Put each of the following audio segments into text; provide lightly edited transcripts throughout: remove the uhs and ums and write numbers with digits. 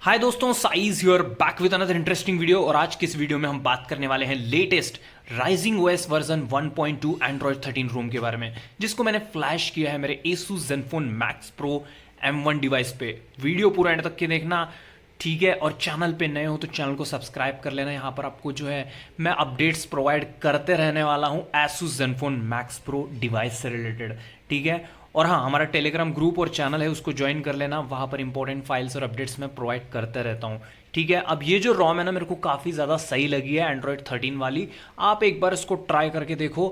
हाय दोस्तों, size you're back with another interesting video. और आज की इस वीडियो में हम बात करने वाले हैं latest rising OS version 1.2 Android 13 रोम के बारे में, जिसको मैंने फ्लैश किया है मेरे Asus Zenfone Max Pro M1 device पे। वीडियो पूरा एंड तक के देखना, ठीक है। और चैनल पे नए हो तो चैनल को सब्सक्राइब कर लेना। यहाँ पर आपको जो है मैं अपडेट्स प्रोवाइड करते रहने वाला हूँ Asus Zenfone Max Pro device से रिलेटेड, ठीक है। और हाँ, हमारा टेलीग्राम ग्रुप और चैनल है, उसको ज्वाइन कर लेना। वहाँ पर इंपॉर्टेंट फाइल्स और अपडेट्स मैं प्रोवाइड करते रहता हूँ, ठीक है। अब ये जो रॉम है ना, मेरे को काफ़ी ज़्यादा सही लगी है एंड्रॉयड 13 वाली। आप एक बार इसको ट्राई करके देखो।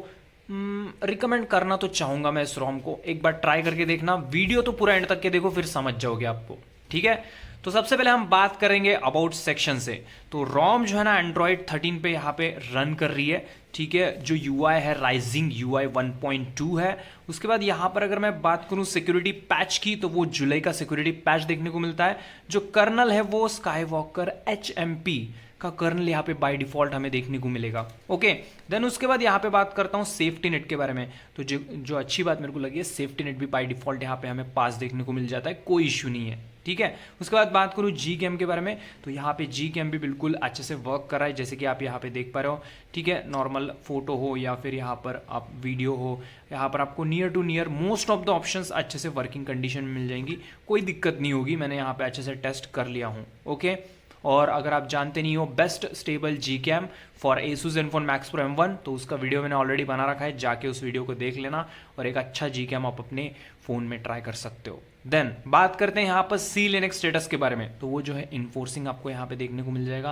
रिकमेंड करना तो चाहूँगा मैं इस रॉम को, एक बार ट्राई करके देखना। वीडियो तो पूरा एंड तक के देखो, फिर समझ जाओगे आपको, ठीक है। तो सबसे पहले हम बात करेंगे अबाउट सेक्शन से। तो रॉम जो है ना एंड्रॉयड 13 पे यहाँ पे रन कर रही है, ठीक है। जो यूआई है राइजिंग यूआई 1.2 है। उसके बाद यहाँ पर अगर मैं बात करूँ सिक्योरिटी पैच की, तो वो जुलाई का सिक्योरिटी पैच देखने को मिलता है। जो कर्नल है वो स्काईवॉकर HMP का कर्नल यहाँ पे बाय डिफॉल्ट हमें देखने को मिलेगा, ओके। देन उसके बाद यहाँ पे बात करता हूँ सेफ्टी नेट के बारे में। तो जो अच्छी बात मेरे को लगी है, सेफ्टी नेट भी बाय डिफॉल्ट यहाँ पे हमें पास देखने को मिल जाता है, कोई इश्यू नहीं है, ठीक है। उसके बाद बात करूँ जी कैम के बारे में, तो यहाँ पे जी कैम भी बिल्कुल अच्छे से वर्क कर रहा है, जैसे कि आप यहाँ पे देख पा रहे हो, ठीक है। नॉर्मल फोटो हो या फिर यहाँ पर आप वीडियो हो, यहाँ पर आपको near to near most of the options अच्छे से वर्किंग कंडीशन में मिल जाएंगी, कोई दिक्कत नहीं होगी। मैंने यहाँ पे अच्छे से टेस्ट कर लिया हूँ, ओके। और अगर आप जानते नहीं हो best stable G cam for Asus Zenfone Max Pro M1, तो उसका वीडियो मैंने ऑलरेडी बना रखा है, जाके उस वीडियो को देख लेना और एक अच्छा जी कैम आप अपने फ़ोन में ट्राई कर सकते हो। देन बात करते हैं यहाँ पर C-Linux स्टेटस के बारे में। तो वो जो है इन्फोर्सिंग आपको यहाँ पे देखने को मिल जाएगा,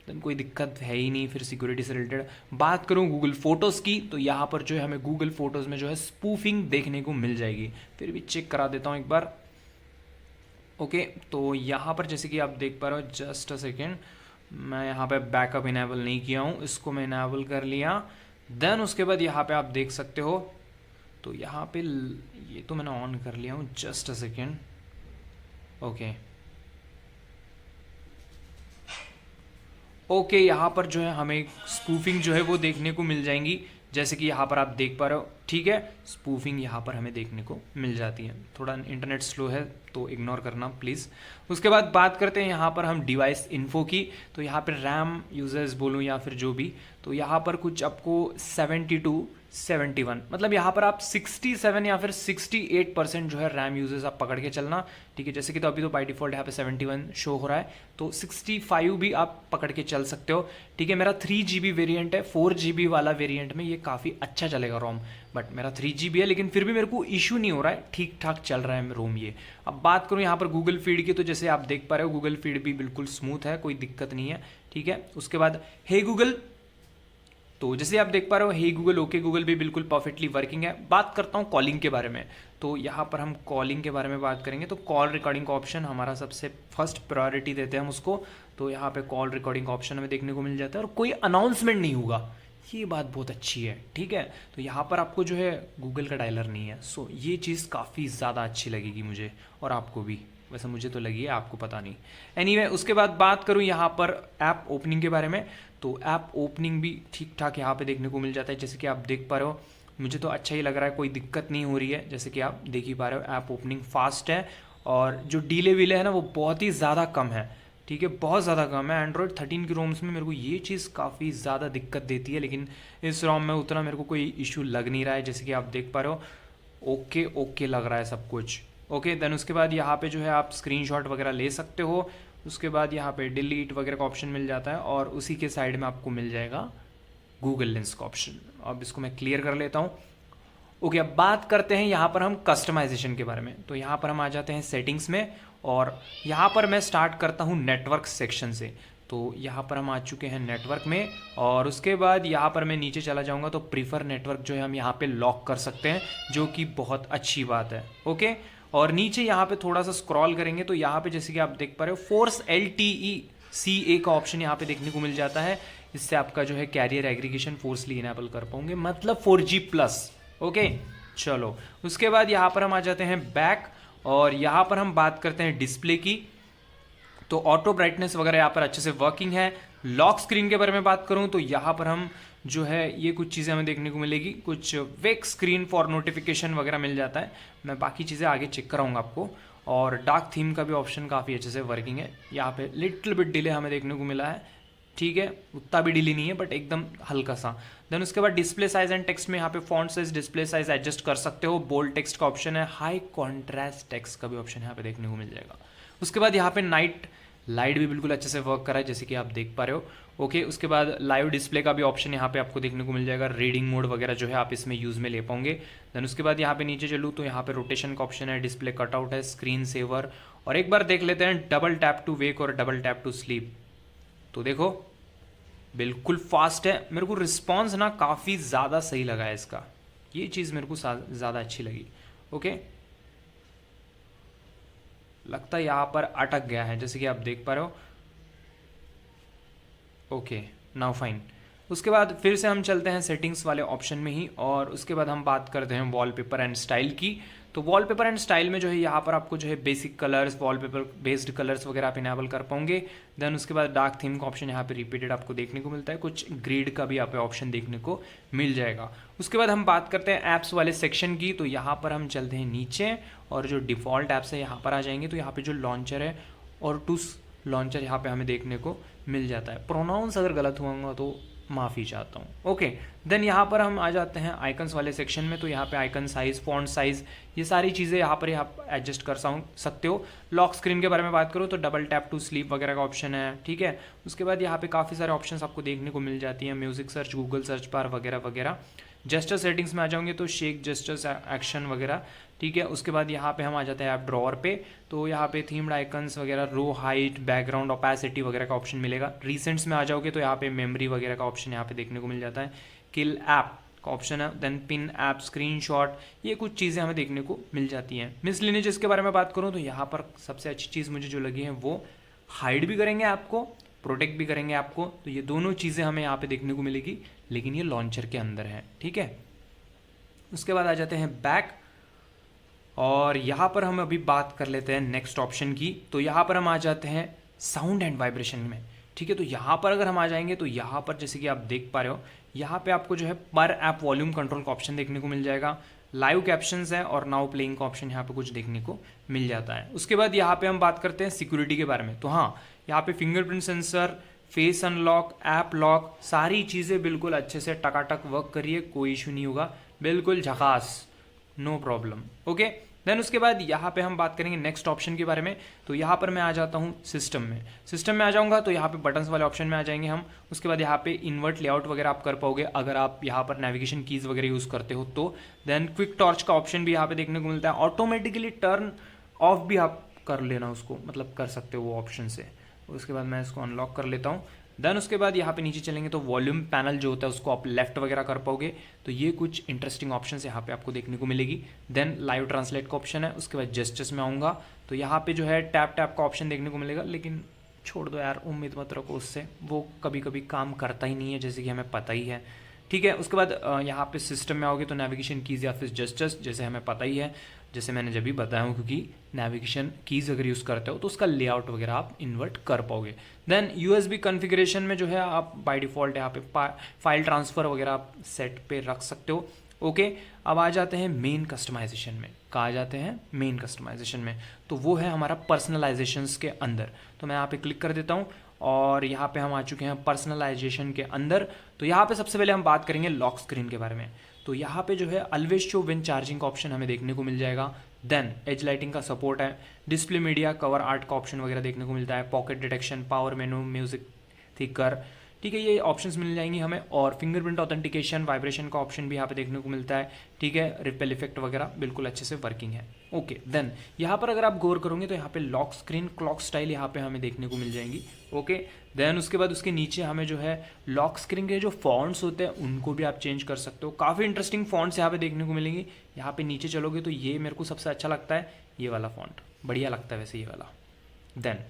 देन कोई दिक्कत है ही नहीं। फिर सिक्योरिटी से रिलेटेड बात करूँ गूगल फोटोज़ की, तो यहाँ पर जो है हमें गूगल फोटोज़ में जो है स्पूफिंग देखने को मिल जाएगी। फिर भी चेक करा देता हूँ एक बार, ओके। तो यहाँ पर जैसे कि आप देख पा रहे हो, जस्ट अ सेकेंड, मैं यहाँ पे बैकअप इनेबल नहीं किया हूँ, इसको मैं इनेबल कर लिया। देन उसके बाद यहाँ पे आप देख सकते हो, तो यहाँ पे ये तो मैंने ऑन कर लिया हूँ, just a second, okay okay. यहाँ पर जो है हमें स्पूफिंग जो है वो देखने को मिल जाएंगी, जैसे कि यहाँ पर आप देख पा रहे हो, ठीक है। स्पूफिंग यहाँ पर हमें देखने को मिल जाती है। थोड़ा इंटरनेट स्लो है तो इग्नोर करना प्लीज़। उसके बाद बात करते हैं यहाँ पर हम डिवाइस इन्फो की। तो यहाँ पर रैम यूजर्स बोलूँ या फिर जो भी, तो यहाँ पर कुछ आपको 72 71, मतलब यहाँ पर आप 67 या फिर 68% जो है रैम यूजर्स आप पकड़ के चलना, ठीक है। जैसे कि तो अभी तो बाय डिफॉल्ट यहाँ पे 71 शो हो रहा है, तो 65 भी आप पकड़ के चल सकते हो, ठीक है। मेरा 3GB वेरिएंट है, 4GB वाला वेरिएंट में ये काफ़ी अच्छा चलेगा रोम, बट मेरा 3GB है, लेकिन फिर भी मेरे को इशू नहीं हो रहा है, ठीक ठाक चल रहा है रोम ये। अब बात करूँ यहाँ पर गूगल फीड की, तो जैसे आप देख पा रहे हो गूगल फीड भी बिल्कुल स्मूथ है, कोई दिक्कत नहीं है, ठीक है। उसके बाद हे गूगल, तो जैसे आप देख पा रहे हो हे गूगल, ओके गूगल भी बिल्कुल परफेक्टली वर्किंग है। बात करता हूँ कॉलिंग के बारे में। तो यहाँ पर हम कॉलिंग के बारे में बात करेंगे, तो कॉल रिकॉर्डिंग का ऑप्शन हमारा सबसे फर्स्ट प्रायोरिटी देते हैं हम उसको। तो यहाँ पे कॉल रिकॉर्डिंग का ऑप्शन हमें देखने को मिल जाता है और कोई अनाउंसमेंट नहीं होगा, ये बात बहुत अच्छी है, ठीक है। तो यहाँ पर आपको जो है गूगल का डायलर नहीं है, सो ये चीज़ काफ़ी ज़्यादा अच्छी लगेगी मुझे और आपको भी, वैसे मुझे तो लगी है, आपको पता नहीं। एनीवे उसके बाद बात करूँ यहाँ पर ऐप ओपनिंग के बारे में, तो ऐप ओपनिंग भी ठीक ठाक यहाँ पे देखने को मिल जाता है, जैसे कि आप देख पा रहे हो। मुझे तो अच्छा ही लग रहा है, कोई दिक्कत नहीं हो रही है, जैसे कि आप देख ही पा रहे हो। ऐप ओपनिंग फास्ट है और जो डीले वीले है ना वो बहुत ही ज़्यादा कम है, ठीक है, बहुत ज़्यादा कम है। एंड्रॉयड 13 की रोम्स में मेरे को ये चीज़ काफ़ी ज़्यादा दिक्कत देती है, लेकिन इस रोम में उतना मेरे को कोई इशू लग नहीं रहा है, जैसे कि आप देख पा रहे हो। ओके ओके लग रहा है सब कुछ, ओके। देन उसके बाद यहाँ पे जो है आप स्क्रीनशॉट वगैरह ले सकते हो। उसके बाद यहाँ पे डिलीट वगैरह का ऑप्शन मिल जाता है और उसी के साइड में आपको मिल जाएगा गूगल लेंस का ऑप्शन। अब इसको मैं क्लियर कर लेता हूँ, ओके। अब बात करते हैं यहाँ पर हम कस्टमाइजेशन के बारे में। तो यहाँ पर हम आ जाते हैं सेटिंग्स में और यहाँ पर मैं स्टार्ट करता हूँ नेटवर्क सेक्शन से। तो यहाँ पर हम आ चुके हैं नेटवर्क में और उसके बाद यहाँ पर मैं नीचे चला जाऊँगा, तो प्रीफर नेटवर्क जो है हम यहाँ पे लॉक कर सकते हैं, जो कि बहुत अच्छी बात है, ओके। और नीचे यहाँ पे थोड़ा सा स्क्रॉल करेंगे तो यहाँ पे जैसे कि आप देख पा रहे हो फोर्स LTE CA का ऑप्शन यहाँ पे देखने को मिल जाता है। इससे आपका जो है कैरियर एग्रीगेशन फोर्सली इनेबल कर पाओगे, मतलब 4G+, ओके। चलो उसके बाद यहाँ पर हम आ जाते हैं बैक और यहाँ पर हम बात करते हैं डिस्प्ले की। तो ऑटो ब्राइटनेस वगैरह यहाँ पर अच्छे से वर्किंग है। लॉक स्क्रीन के बारे में बात करूँ तो यहाँ पर हम जो है ये कुछ चीज़ें हमें देखने को मिलेगी, कुछ वेक स्क्रीन फॉर नोटिफिकेशन वगैरह मिल जाता है। मैं बाकी चीज़ें आगे चेक कराऊंगा आपको। और डार्क थीम का भी ऑप्शन काफ़ी अच्छे से वर्किंग है। यहाँ पे लिटिल बिट डिले हमें देखने को मिला है, ठीक है, उतना भी डिले नहीं है बट एकदम हल्का सा। देन उसके बाद डिस्प्ले साइज एंड टेक्स्ट में यहाँ पे font size display size adjust कर सकते हो। बोल्ड टेक्स्ट का ऑप्शन है, हाई कॉन्ट्रास्ट टेक्स्ट का भी ऑप्शन यहाँ पे देखने को मिल जाएगा। उसके बाद यहाँ पे नाइट लाइट भी बिल्कुल अच्छे से वर्क कर रहा है जैसे कि आप देख पा रहे हो। ओके, उसके बाद लाइव डिस्प्ले का भी ऑप्शन यहाँ पे आपको देखने को मिल जाएगा। रीडिंग मोड वगैरह जो है आप इसमें यूज़ में ले पाओगे। देन उसके बाद यहाँ पे नीचे चलूँ तो यहाँ पे रोटेशन का ऑप्शन है, डिस्प्ले कटआउट है, स्क्रीन सेवर, और एक बार देख लेते हैं डबल टैप टू वेक और डबल टैप टू स्लीप। तो देखो बिल्कुल फास्ट है, मेरे को रिस्पॉन्स ना काफ़ी ज़्यादा सही लगा है इसका, ये चीज़ मेरे को ज़्यादा अच्छी लगी। ओके, लगता है यहाँ पर अटक गया है जैसे कि आप देख पा रहे हो। Okay, now fine. उसके बाद फिर से हम चलते हैं सेटिंग्स वाले ऑप्शन में ही, और उसके बाद हम बात करते हैं वॉलपेपर एंड स्टाइल की। तो वॉलपेपर एंड स्टाइल में जो है यहाँ पर आपको जो है basic colours, wallpaper based colours वगैरह आप इनेबल कर पाओगे। देन उसके बाद डार्क थीम का ऑप्शन यहाँ पे रिपीटेड आपको देखने को मिलता है, कुछ ग्रिड का भी यहाँ पे ऑप्शन देखने को मिल जाएगा। उसके बाद हम बात करते हैं ऐप्स वाले सेक्शन की। तो यहाँ पर हम चलते हैं नीचे और जो डिफ़ॉल्ट ऐप्स है यहाँ पर आ जाएंगे। तो यहाँ पे जो लॉन्चर है और टूस लॉन्चर यहाँ पे हमें देखने को मिल जाता है। प्रोनाउंस अगर गलत हुआ तो माफ़ी चाहता हूँ। ओके, देन यहाँ पर हम आ जाते हैं आइकन्स वाले सेक्शन में। तो यहाँ पे आइकन साइज, फॉन्ट साइज, ये सारी चीज़ें यहाँ पर आप एडजस्ट कर सकते हो। लॉक स्क्रीन के बारे में बात करो तो डबल टैप टू स्लीप वगैरह का ऑप्शन है, ठीक है। उसके बाद यहाँ पे काफ़ी सारे ऑप्शंस आपको देखने को मिल जाती हैं, music search, Google search bar वगैरह वगैरह। जेस्चर सेटिंग्स में आ जाओगे तो शेक जेस्चर्स एक्शन वगैरह, ठीक है। उसके बाद यहाँ पे हम आ जाते हैं ऐप ड्रॉअर पे। तो यहाँ पे थीम्ड आइकन्स वगैरह, रो हाइट, बैकग्राउंड ओपेसिटी वगैरह का ऑप्शन मिलेगा। रिसेंट्स में आ जाओगे तो यहाँ पे मेमोरी वगैरह का ऑप्शन यहाँ पे देखने को मिल जाता है। किल ऐप का ऑप्शन है, देन पिन ऐप, स्क्रीनशॉट, ये कुछ चीज़ें हमें देखने को मिल जाती हैं। मिसलिनियस के बारे में बात करूँ तो यहाँ पर सबसे अच्छी चीज़ मुझे जो लगी है वो हाइड भी करेंगे आपको, प्रोटेक्ट भी करेंगे आपको। तो ये दोनों चीज़ें हमें यहाँ पे देखने को मिलेगी, लेकिन ये लॉन्चर के अंदर है, ठीक है। उसके बाद आ जाते हैं बैक, और यहाँ पर हम अभी बात कर लेते हैं नेक्स्ट ऑप्शन की। तो यहाँ पर हम आ जाते हैं साउंड एंड वाइब्रेशन में, ठीक है। तो यहाँ पर अगर हम आ जाएंगे तो यहाँ पर जैसे कि आप देख पा रहे हो, यहाँ पे आपको जो है पर ऐप वॉल्यूम कंट्रोल का ऑप्शन देखने को मिल जाएगा। लाइव कैप्शंस है और नाउ प्लेइंग का ऑप्शन यहाँ पे कुछ देखने को मिल जाता है। उसके बाद यहाँ पे हम बात करते हैं सिक्योरिटी के बारे में। तो हाँ, यहाँ पे fingerprint sensor, face unlock, app lock, सारी चीज़ें बिल्कुल अच्छे से टकाटक वर्क करिए, कोई इशू नहीं होगा, बिल्कुल झकास, नो प्रॉब्लम। ओके, देन उसके बाद यहाँ पे हम बात करेंगे नेक्स्ट ऑप्शन के बारे में। तो यहाँ पर मैं आ जाता हूँ सिस्टम में। सिस्टम में आ जाऊँगा तो यहाँ पे बटन्स वाले ऑप्शन में आ जाएंगे हम। उसके बाद यहाँ पे इन्वर्ट लेआउट वगैरह आप कर पाओगे अगर आप यहाँ पर नेविगेशन कीज़ वगैरह यूज़ करते हो तो। देन क्विक टॉर्च का ऑप्शन भी यहाँ पे देखने को मिलता है। ऑटोमेटिकली टर्न ऑफ भी आप कर लेना उसको, मतलब कर सकते हो वो ऑप्शन से। उसके बाद मैं इसको अनलॉक कर लेता हूँ। देन उसके बाद यहाँ पे नीचे चलेंगे तो वॉल्यूम पैनल जो होता है उसको आप लेफ्ट वगैरह कर पाओगे। तो ये कुछ इंटरेस्टिंग ऑप्शन यहाँ पे आपको देखने को मिलेगी। देन लाइव ट्रांसलेट का ऑप्शन है। उसके बाद जेस्चर्स में आऊँगा तो यहाँ पे जो है टैप टैप का ऑप्शन देखने को मिलेगा, लेकिन छोड़ दो यार, उम्मीद मत रखो उससे, वो कभी कभी काम करता ही नहीं है जैसे कि हमें पता ही है, ठीक है। उसके बाद यहाँ पे सिस्टम में आओगे तो नेविगेशन कीज़ या फिर जेस्चर्स, जैसे हमें पता ही है, जैसे मैंने जब भी बताया हूँ, क्योंकि नेविगेशन कीज़ अगर यूज़ करते हो तो उसका लेआउट वगैरह आप इन्वर्ट कर पाओगे। देन यूएसबी कॉन्फ़िगरेशन में जो है आप बाय डिफ़ॉल्ट यहाँ पे फाइल ट्रांसफ़र वगैरह आप सेट पे रख सकते हो। ओके, अब आ जाते हैं मेन कस्टमाइजेशन में। कहा जाते हैं मेन कस्टमाइजेशन में, तो वो है हमारा पर्सनलाइजेशंस के अंदर। तो मैं यहाँ पे क्लिक कर देता हूँ और यहाँ पे हम आ चुके हैं पर्सनलाइजेशन के अंदर। तो यहाँ पे सबसे पहले हम बात करेंगे लॉक स्क्रीन के बारे में। तो यहाँ पे जो है ऑलवेज शो व्हेन चार्जिंग का ऑप्शन हमें देखने को मिल जाएगा। देन एज लाइटिंग का सपोर्ट है, डिस्प्ले मीडिया, कवर आर्ट का ऑप्शन वगैरह देखने को मिलता है, पॉकेट डिटेक्शन, पावर मेनू, म्यूजिक थिकर, ठीक है, ये ऑप्शंस मिल जाएंगी हमें। और फिंगरप्रिंट ऑथेंटिकेशन, वाइब्रेशन का ऑप्शन भी यहाँ पे देखने को मिलता है, ठीक है। रिपेल इफेक्ट वगैरह बिल्कुल अच्छे से वर्किंग है। ओके, देन यहाँ पर अगर आप गौर करोगे तो यहाँ पे लॉक स्क्रीन क्लॉक स्टाइल यहाँ पे हमें देखने को मिल जाएंगी। ओके, देन उसके बाद उसके नीचे हमें जो है लॉक स्क्रीन के जो फॉन्ट्स होते हैं उनको भी आप चेंज कर सकते हो। काफ़ी इंटरेस्टिंग फॉन्ट्स यहाँ पे देखने को मिलेंगे। यहाँ पे नीचे चलोगे तो ये मेरे को सबसे अच्छा लगता है, ये वाला फॉन्ट बढ़िया लगता है वैसे ये वाला। देन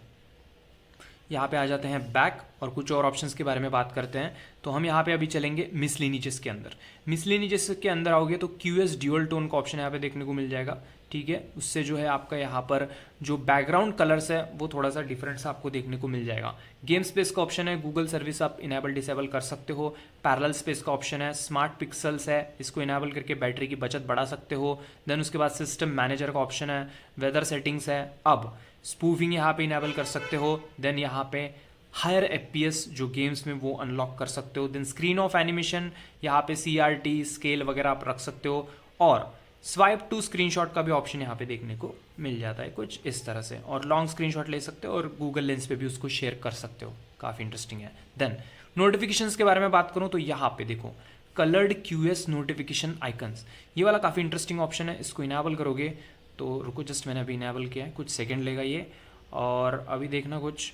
यहाँ पे आ जाते हैं बैक और कुछ और ऑप्शंस के बारे में बात करते हैं। तो हम यहाँ पे अभी चलेंगे मिसलिनियस के अंदर। मिसलिनियस के अंदर आओगे तो QS ड्यूअल टोन का ऑप्शन यहाँ पे देखने को मिल जाएगा, ठीक है। उससे जो है आपका यहाँ पर जो बैकग्राउंड कलर्स है वो थोड़ा सा डिफरेंट सा आपको देखने को मिल जाएगा। गेम स्पेस का ऑप्शन है, गूगल सर्विस आप इनेबल डिसेबल कर सकते हो। पैरेलल स्पेस का ऑप्शन है, स्मार्ट पिक्सल्स है, इसको इनेबल करके बैटरी की बचत बढ़ा सकते हो। देन उसके बाद सिस्टम मैनेजर का ऑप्शन है, वेदर सेटिंग्स है। अब स्पूफिंग यहाँ पे इनेबल कर सकते हो। देन यहाँ पे हायर FPS जो गेम्स में वो अनलॉक कर सकते हो। देन स्क्रीन ऑफ एनिमेशन, यहाँ पे CRT स्केल वगैरह आप रख सकते हो। और स्वाइप टू स्क्रीनशॉट का भी ऑप्शन यहाँ पे देखने को मिल जाता है कुछ इस तरह से, और लॉन्ग स्क्रीनशॉट ले सकते हो और गूगल लेंस पे भी उसको शेयर कर सकते हो, काफ़ी इंटरेस्टिंग है। देन नोटिफिकेशंस के बारे में बात करूँ तो यहाँ पे देखो कलर्ड QS नोटिफिकेशन आइकन्स, ये वाला काफ़ी इंटरेस्टिंग ऑप्शन है। इसको इनेबल करोगे तो रुको जस्ट मैंने अभी इनेबल किया है, कुछ सेकेंड लेगा ये। और अभी देखना कुछ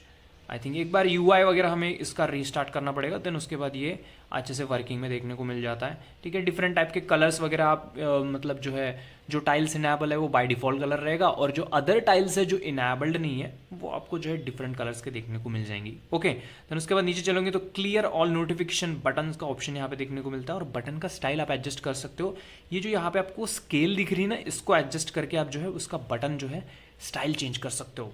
आई थिंक एक बार UI वगैरह हमें इसका रीस्टार्ट करना पड़ेगा, देन उसके बाद ये अच्छे से वर्किंग में देखने को मिल जाता है, ठीक है। डिफरेंट टाइप के कलर्स वगैरह आप मतलब जो है जो टाइल्स इनेबल है वो बाय डिफ़ॉल्ट कलर रहेगा, और जो अदर टाइल्स है जो इनेबल्ड नहीं है वो आपको जो है डिफरेंट कलर्स के देखने को मिल जाएंगी, ओके। देन उसके बाद नीचे चलोगे तो क्लियर ऑल नोटिफिकेशन बटन का ऑप्शन यहाँ पे देखने को मिलता है, और बटन का स्टाइल आप एडजस्ट कर सकते हो। ये जो यहाँ पे आपको स्केल दिख रही है ना, इसको एडजस्ट करके आप जो है उसका बटन जो है स्टाइल चेंज कर सकते हो।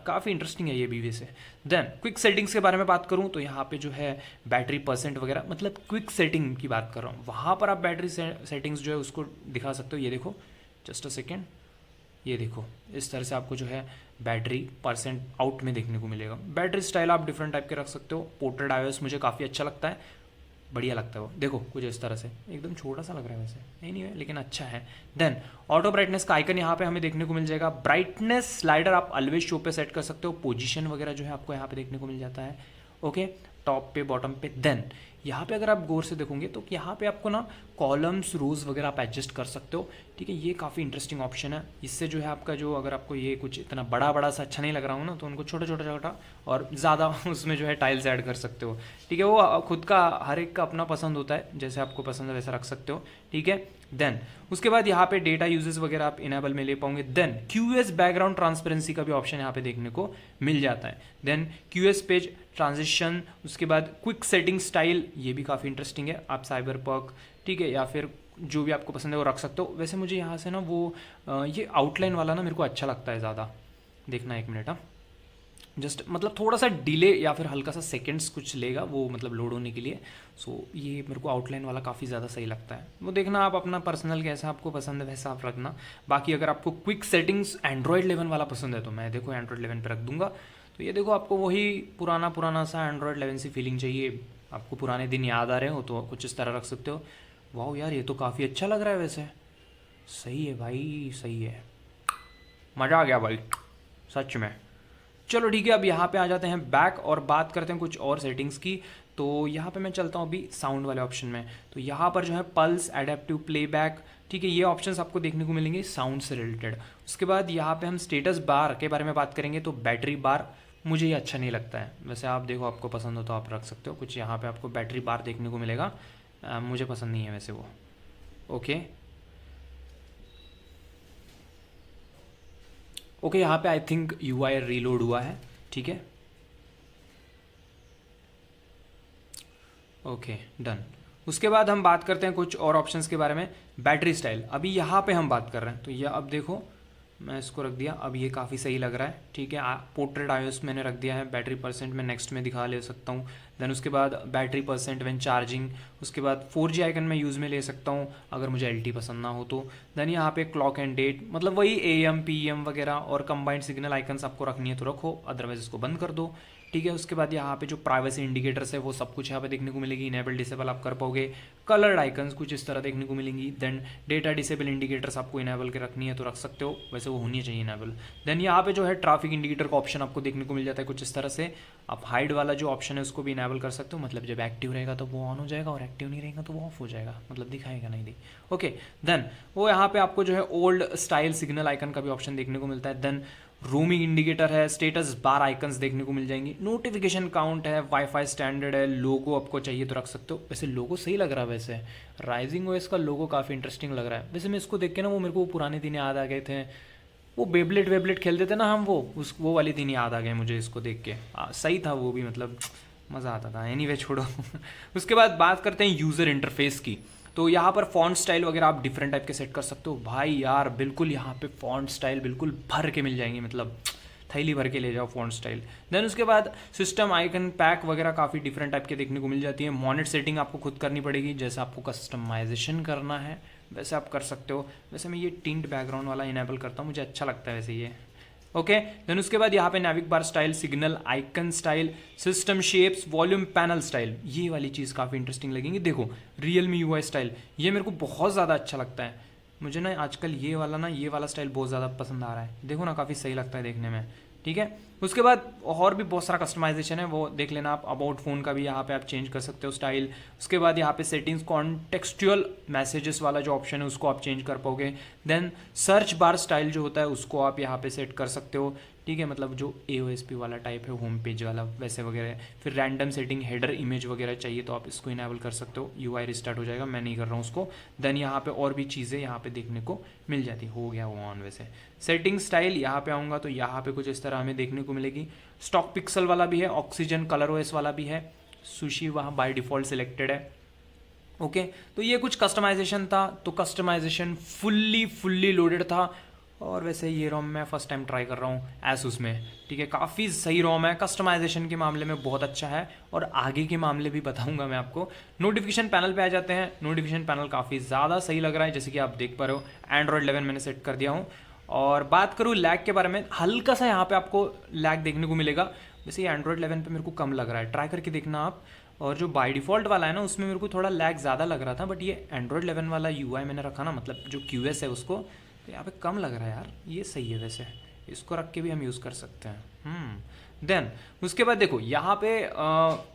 काफ़ी इंटरेस्टिंग है ये भी वैसे। देन क्विक सेटिंग्स के बारे में बात करूँ तो यहाँ पे जो है बैटरी परसेंट वगैरह, मतलब क्विक सेटिंग की बात कर रहा हूँ, वहाँ पर आप बैटरी सेटिंग्स जो है उसको दिखा सकते हो। ये देखो जस्ट अ सेकेंड, ये देखो इस तरह से आपको जो है बैटरी परसेंट आउट में देखने को मिलेगा। बैटरी स्टाइल आप डिफरेंट टाइप के रख सकते हो। पोर्ट्रेट iOS मुझे काफ़ी अच्छा लगता है, बढ़िया लगता है वो, देखो कुछ इस तरह से, एकदम छोटा सा लग रहा है वैसे, नहीं है लेकिन अच्छा है। देन ऑटो ब्राइटनेस का आइकन यहाँ पे हमें देखने को मिल जाएगा। ब्राइटनेस स्लाइडर आप ऑलवेज शो पे सेट कर सकते हो। पोजीशन वगैरह जो है आपको यहाँ पे देखने को मिल जाता है, ओके, टॉप पे बॉटम पे। देन यहाँ पे अगर आप गौर से देखोगे तो यहाँ पे आपको ना कॉलम्स रोज वगैरह आप एडजस्ट कर सकते हो, ठीक है। ये काफ़ी इंटरेस्टिंग ऑप्शन है। इससे जो है आपका जो, अगर आपको ये कुछ इतना बड़ा बड़ा सा अच्छा नहीं लग रहा हो ना, तो उनको छोटा छोटा छोटा और ज़्यादा उसमें जो है टाइल्स ऐड कर सकते हो, ठीक है। वो खुद का हर एक का अपना पसंद होता है, जैसे आपको पसंद है वैसा रख सकते हो, ठीक है। देन उसके बाद यहाँ पे डेटा यूजेस वगैरह आप इनेबल में ले पाओगे। देन QS बैकग्राउंड ट्रांसपेरेंसी का भी ऑप्शन यहाँ पे देखने को मिल जाता है। देन QS पेज ट्रांजिशन, उसके बाद क्विक सेटिंग स्टाइल, ये भी काफ़ी इंटरेस्टिंग है। आप साइबर पर्क, ठीक है, या फिर जो भी आपको पसंद है वो रख सकते हो। वैसे मुझे यहाँ से ना वो ये आउटलाइन वाला ना मेरे को अच्छा लगता है ज़्यादा, देखना एक मिनट, हाँ जस्ट मतलब थोड़ा सा डिले या फिर हल्का सा सेकंड्स कुछ लेगा वो, मतलब लोड होने के लिए। सो ये मेरे को आउटलाइन वाला काफ़ी ज़्यादा सही लगता है। वो देखना आप अपना पर्सनल कैसा आपको पसंद है वैसा आप रखना। बाकी अगर आपको क्विक सेटिंग्स एंड्रॉयड 11 वाला पसंद है तो मैं देखो एंड्रॉयड 11 पे रख दूंगा। तो ये देखो आपको वही पुराना पुराना सा एंड्रॉयड 11 सी फीलिंग चाहिए, आपको पुराने दिन याद आ रहे हो तो कुछ इस तरह रख सकते हो। वाह यार ये तो काफ़ी अच्छा लग रहा है वैसे, सही है भाई, सही है, मज़ा आ गया भाई सच में। चलो ठीक है, अब यहाँ पे आ जाते हैं बैक और बात करते हैं कुछ और सेटिंग्स की। तो यहाँ पे मैं चलता हूँ अभी साउंड वाले ऑप्शन में। तो यहाँ पर जो है पल्स, एडेप्टिव प्लेबैक, ठीक है, ये ऑप्शंस आपको देखने को मिलेंगे साउंड से रिलेटेड। उसके बाद यहाँ पे हम स्टेटस बार के बारे में बात करेंगे। तो बैटरी बार मुझे ये अच्छा नहीं लगता है, वैसे आप देखो आपको पसंद हो तो आप रख सकते हो। कुछ यहाँ पे आपको बैटरी बार देखने को मिलेगा, मुझे पसंद नहीं है वैसे वो, ओके ओके। यहाँ पे आई थिंक UI रीलोड हुआ है, ठीक है, ओके डन। उसके बाद हम बात करते हैं कुछ और ऑप्शंस के बारे में। बैटरी स्टाइल अभी यहाँ पे हम बात कर रहे हैं, तो ये अब देखो मैं इसको रख दिया, अब ये काफ़ी सही लग रहा है, ठीक है। पोर्ट्रेट iOS मैंने रख दिया है। बैटरी परसेंट मैं नेक्स्ट में दिखा ले सकता हूँ। देन उसके बाद बैटरी परसेंट व्हेन चार्जिंग, उसके बाद 4G आइकन मैं यूज़ में ले सकता हूँ अगर मुझे LT पसंद ना हो तो। देन यहाँ पे क्लॉक एंड डेट, मतलब वही AM PM वगैरह, और कंबाइंड सिग्नल आइकन्स आपको रखनी है तो रखो, अदरवाइज इसको बंद कर दो, ठीक है। उसके बाद यहाँ पे जो प्राइवेसी इंडिकेटर्स है वो सब कुछ यहाँ पे देखने को मिलेगी, इनेबल डिसेबल आप कर पाओगे। कलर्ड आइकन्स कुछ इस तरह देखने को मिलेंगी। देन डेटा डिसेबल इंडिकेटर्स आपको इनेबल के रखनी है तो रख सकते हो, वैसे वो होनी चाहिए इनेबल। देन यहाँ पे जो है ट्रैफिक इंडिकेटर का ऑप्शन आपको देखने को मिल जाता है कुछ इस तरह से। आप हाइड वाला जो ऑप्शन है उसको भी इनेबल कर सकते हो, मतलब जब एक्टिव रहेगा तो वो ऑन हो जाएगा और एक्टिव नहीं रहेगा तो वो ऑफ हो जाएगा, मतलब दिखाएगा नहीं, ओके। देन वो यहाँ पे आपको जो है ओल्ड स्टाइल सिग्नल आइकन का भी ऑप्शन देखने को मिलता है। देन रोमिंग इंडिकेटर है, स्टेटस बार आइकन्स देखने को मिल जाएंगी, नोटिफिकेशन काउंट है, वाईफाई स्टैंडर्ड है, लोगो आपको चाहिए तो रख सकते हो। वैसे लोगो सही लग रहा है, वैसे राइजिंग ओएस का लोगो काफ़ी इंटरेस्टिंग लग रहा है। वैसे मैं इसको देख के ना वो मेरे को पुराने दिन याद आ गए थे, वो बेबलेट वेबलेट खेलते थे ना हम, वो वाली दिन याद आ गए मुझे इसको देख के। सही था वो भी, मतलब मज़ा आता था। एनीवे छोड़ो। उसके बाद बात करते हैं यूज़र इंटरफेस की। तो यहाँ पर फॉन्ट स्टाइल वगैरह आप डिफरेंट टाइप के सेट कर सकते हो भाई यार, बिल्कुल यहाँ पे फॉन्ट स्टाइल बिल्कुल भर के मिल जाएंगे, मतलब थैली भर के ले जाओ फॉन्ट स्टाइल। देन उसके बाद सिस्टम आइकन पैक वगैरह काफ़ी डिफरेंट टाइप के देखने को मिल जाती है। मॉनिटर सेटिंग आपको खुद करनी पड़ेगी, जैसे आपको कस्टमाइजेशन करना है वैसे आप कर सकते हो। वैसे मैं ये टिंट बैकग्राउंड वाला इनेबल करता हूँ, मुझे अच्छा लगता है वैसे ये। ओके, देन उसके बाद यहाँ पे नेविक bar style, signal icon style, system shapes, volume panel style, ये वाली चीज़ काफ़ी इंटरेस्टिंग लगेंगी। देखो रियलमी यूआई स्टाइल, ये मेरे को बहुत ज़्यादा अच्छा लगता है। मुझे ना आजकल ये वाला स्टाइल बहुत ज़्यादा पसंद आ रहा है। देखो ना, काफ़ी सही लगता है देखने में। ठीक है, उसके बाद और भी बहुत सारा कस्टमाइजेशन है, वो देख लेना आप। अबाउट फ़ोन का भी यहाँ पे आप चेंज कर सकते हो स्टाइल। उसके बाद यहाँ पे सेटिंग्स, कॉन्टेक्सचुअल मैसेजेस वाला जो ऑप्शन है उसको आप चेंज कर पाओगे। देन सर्च बार स्टाइल जो होता है उसको आप यहाँ पे सेट कर सकते हो। ठीक है, मतलब जो AOSP वाला टाइप है, होम पेज वाला वैसे वगैरह। फिर रैंडम सेटिंग, हेडर इमेज वगैरह चाहिए तो आप इसको इनेबल कर सकते हो। UI रिस्टार्ट हो जाएगा, मैं नहीं कर रहा हूँ उसको। देन यहाँ पे और भी चीज़ें यहाँ पे देखने को मिल जाती, हो गया वो ऑन। वैसे सेटिंग स्टाइल यहाँ पे आऊँगा तो यहाँ पे कुछ इस तरह हमें देखने को मिलेगी। स्टॉक पिक्सल वाला भी है, ऑक्सीजन कलर OS वाला भी है, सुशी वहाँ बाय डिफ़ॉल्ट सिलेक्टेड है। ओके, तो ये कुछ कस्टमाइजेशन था। तो कस्टमाइजेशन फुल्ली लोडेड था। और वैसे ये रोम मैं फर्स्ट टाइम ट्राई कर रहा हूँ एसूस में। ठीक है, काफ़ी सही रोम है, कस्टमाइजेशन के मामले में बहुत अच्छा है, और आगे के मामले भी बताऊंगा मैं आपको। नोटिफिकेशन पैनल पे आ जाते हैं। नोटिफिकेशन पैनल काफ़ी ज़्यादा सही लग रहा है, जैसे कि आप देख पा रहे हो। एंड्रॉयड 11 मैंने सेट कर दिया हूँ। और बात करूँ लैग के बारे में, हल्का सा यहाँ पे आपको लैग देखने को मिलेगा। वैसे ये एंड्रॉयड 11 पे मेरे को कम लग रहा है, ट्राई करके देखना आप। और जो बाय डिफ़ॉल्ट वाला है ना, उसमें मेरे को थोड़ा लैग ज़्यादा लग रहा था, बट ये एंड्रॉयड 11 वाला UI मैंने रखा ना, मतलब जो QS है उसको, तो यहाँ पे कम लग रहा है यार। ये सही है वैसे, इसको रख के भी हम यूज़ कर सकते हैं। देन उसके बाद देखो यहाँ पे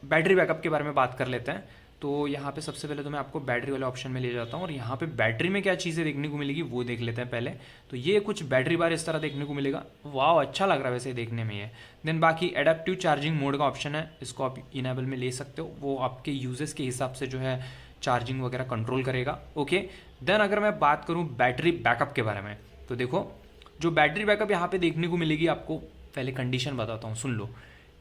बैटरी बैकअप के बारे में बात कर लेते हैं। तो यहाँ पे सबसे पहले तो मैं आपको बैटरी वाले ऑप्शन में ले जाता हूँ, और यहाँ पे बैटरी में क्या चीज़ें देखने को मिलेगी वो देख लेते हैं पहले। तो ये कुछ बैटरी बार इस तरह देखने को मिलेगा। वाह, अच्छा लग रहा है वैसे देखने में ये। देन बाकी एडेप्टिव चार्जिंग मोड का ऑप्शन है, इसको आप इनेबल में ले सकते हो। वो आपके यूजेस के हिसाब से जो है चार्जिंग वगैरह कंट्रोल करेगा। ओके, देन अगर मैं बात करूँ बैटरी बैकअप के बारे में, तो देखो जो बैटरी बैकअप यहाँ पे देखने को मिलेगी आपको, पहले कंडीशन बताता हूँ, सुन लो।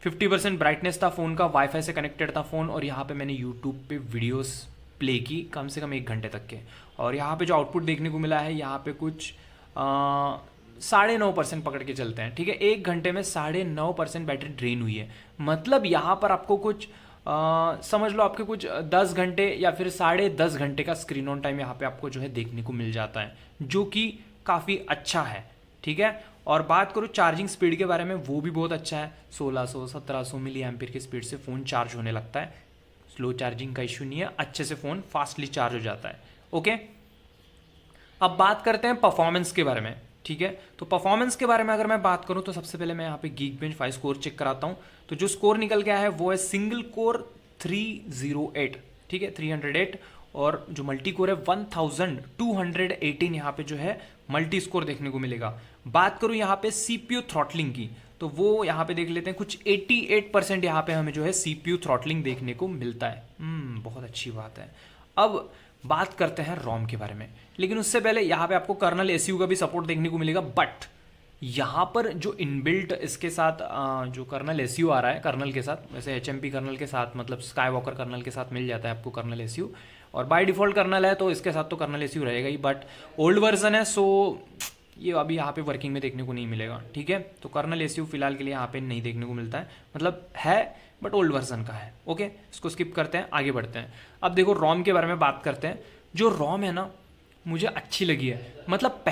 50% ब्राइटनेस था फ़ोन का, वाईफाई से कनेक्टेड था फ़ोन, और यहाँ पे मैंने यूट्यूब पे वीडियोस प्ले की कम से कम 1 घंटे तक के। और यहाँ पे जो आउटपुट देखने को मिला है, यहाँ पे कुछ 9.5% पकड़ के चलते हैं। ठीक है, 1 घंटे में 9.5% बैटरी ड्रेन हुई है। मतलब यहाँ पर आपको कुछ समझ लो आपके कुछ 10 घंटे या फिर 10.5 घंटे का स्क्रीन ऑन टाइम यहाँ पे आपको जो है देखने को मिल जाता है, जो कि काफ़ी अच्छा है। ठीक है, और बात करूँ चार्जिंग स्पीड के बारे में, वो भी बहुत अच्छा है। 1600-1700 मिली एम्पीयर की स्पीड से फ़ोन चार्ज होने लगता है। स्लो चार्जिंग का इशू नहीं है, अच्छे से फ़ोन फास्टली चार्ज हो जाता है। ओके, अब बात करते हैं परफॉर्मेंस के बारे में। ठीक है, तो परफॉर्मेंस के बारे में अगर मैं बात करूं तो सबसे पहले मैं यहाँ पे Geekbench 5 स्कोर चेक कराता हूं। तो जो स्कोर निकल गया है वो है सिंगल कोर 308। ठीक है, 308, और जो मल्टी कोर है 1218 यहाँ पे जो है मल्टी स्कोर देखने को मिलेगा। बात करूं यहाँ पे CPU थ्रॉटलिंग की, तो वो यहाँ पे देख लेते हैं, कुछ 88% यहाँ पे हमें जो है CPU थ्रॉटलिंग देखने को मिलता है। बहुत अच्छी बात है। अब बात करते हैं रोम के बारे में, लेकिन उससे पहले यहाँ पे आपको कर्नल एसयू का भी सपोर्ट देखने को मिलेगा। बट यहाँ पर जो इनबिल्ट इसके साथ जो कर्नल एसयू आ रहा है कर्नल के साथ, वैसे HMP कर्नल के साथ, मतलब स्काई वॉकर कर्नल के साथ मिल जाता है आपको कर्नल एसयू, और बाय डिफ़ॉल्ट कर्नल है तो इसके साथ तो कर्नल एसयू रहेगा ही। बट ओल्ड वर्जन है, सो ये अभी यहाँ पे वर्किंग में देखने को नहीं मिलेगा। ठीक है, तो कर्नल एसयू फिलहाल के लिए यहाँ पे नहीं देखने को मिलता है, मतलब है बट ओल्ड वर्जन का है। ओके, इसको स्किप करते हैं, आगे बढ़ते हैं। अब देखो रोम के बारे में बात करते हैं। जो रोम है ना, मुझे अच्छी लगी है। मतलब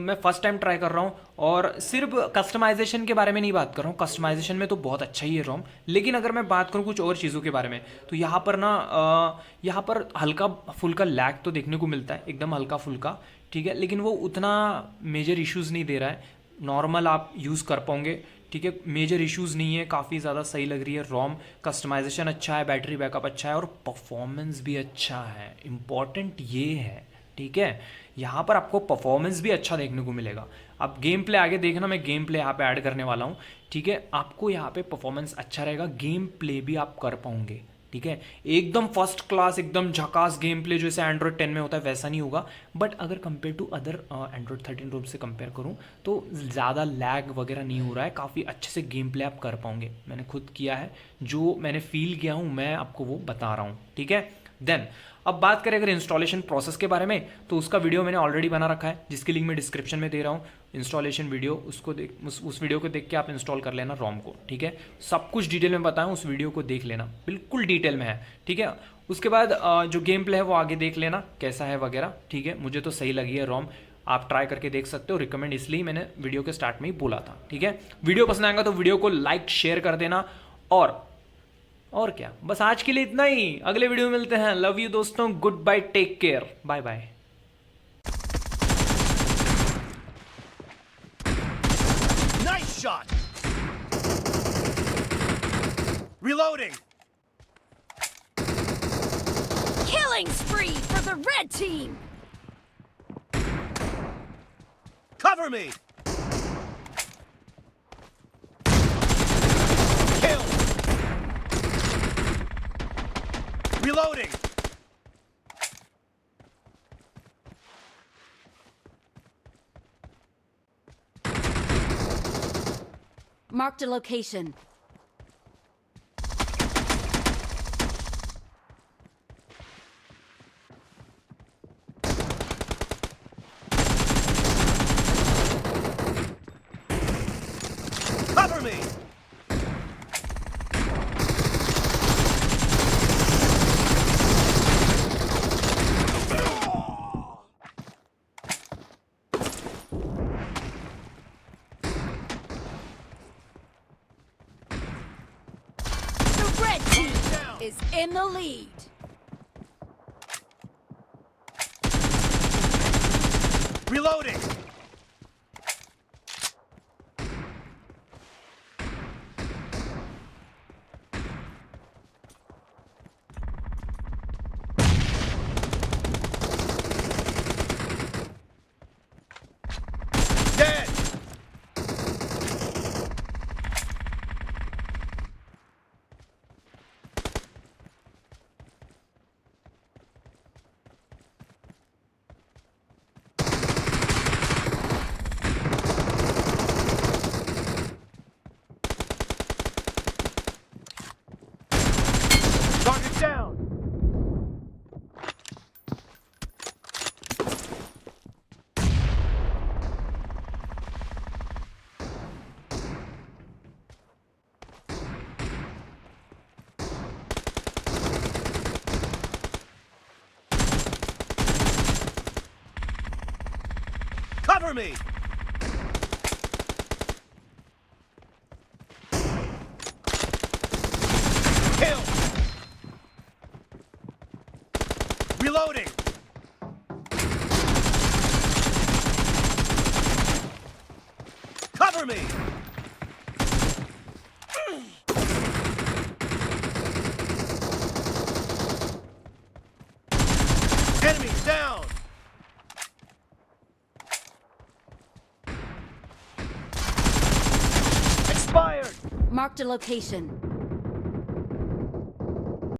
मैं फर्स्ट टाइम ट्राई कर रहा हूँ, और सिर्फ कस्टमाइजेशन के बारे में नहीं बात कर रहा हूँ, कस्टमाइजेशन में तो बहुत अच्छा ही है रोम। लेकिन अगर मैं बात करूँ कुछ और चीज़ों के बारे में, तो यहाँ पर ना यहाँ पर हल्का फुल्का लैग तो देखने को मिलता है, एकदम हल्का फुल्का। ठीक है, लेकिन वो उतना मेजर इश्यूज़ नहीं दे रहा है, नॉर्मल आप यूज़ कर पाओगे। ठीक है, मेजर इश्यूज़ नहीं है, काफ़ी ज़्यादा सही लग रही है रोम। कस्टमाइजेशन अच्छा है, बैटरी बैकअप अच्छा है, और परफॉर्मेंस भी अच्छा है। इम्पॉर्टेंट ये है। ठीक है, यहाँ पर आपको परफॉर्मेंस भी अच्छा देखने को मिलेगा। अब गेम प्ले आगे देखना, मैं गेम प्ले यहाँ पे ऐड करने वाला हूँ। ठीक है, आपको यहाँ पे परफॉर्मेंस अच्छा रहेगा, गेम प्ले भी आप कर पाओगे। ठीक है। एकदम फर्स्ट क्लास, एकदम झकास गेम प्ले जैसे एंड्रॉयड 10 में होता है वैसा नहीं होगा, बट अगर कंपेयर टू अदर एंड्रॉयड 13 रोम से कंपेयर करूँ तो ज़्यादा लैग वगैरह नहीं हो रहा है, काफ़ी अच्छे से गेम प्ले आप कर पाओगे। मैंने खुद किया है, जो मैंने फील किया हूँ मैं आपको वो बता रहा हूँ, ठीक है। देन अब बात करें अगर इंस्टॉलेशन प्रोसेस के बारे में, तो उसका वीडियो मैंने ऑलरेडी बना रखा है, जिसकी लिंक मैं डिस्क्रिप्शन में दे रहा हूँ। इंस्टॉलेशन वीडियो, उसको देख उस वीडियो को देख के आप इंस्टॉल कर लेना रोम को, ठीक है। सब कुछ डिटेल में बताया, उस वीडियो को देख लेना, बिल्कुल डिटेल में है, ठीक है। उसके बाद जो गेम प्ले है वो आगे देख लेना कैसा है वगैरह, ठीक है। मुझे तो सही लगी है रोम, आप ट्राई करके देख सकते हो। रिकमेंड इसलिए मैंने वीडियो के स्टार्ट में ही बोला था, ठीक है। वीडियो पसंद आएगा तो वीडियो को लाइक शेयर कर देना, और क्या, बस आज के लिए इतना ही। अगले वीडियो में मिलते हैं। लव यू दोस्तों, good bye, take care, bye bye. Nice shot! Reloading! Killing spree for the red team! Cover me! Kill! Reloading! Marked a location. Cover me! The red team is in the lead. Reloading! Dead! Target down! Cover me! Kill! Reloading! Cover me! Enemies down! Expired! Marked a location.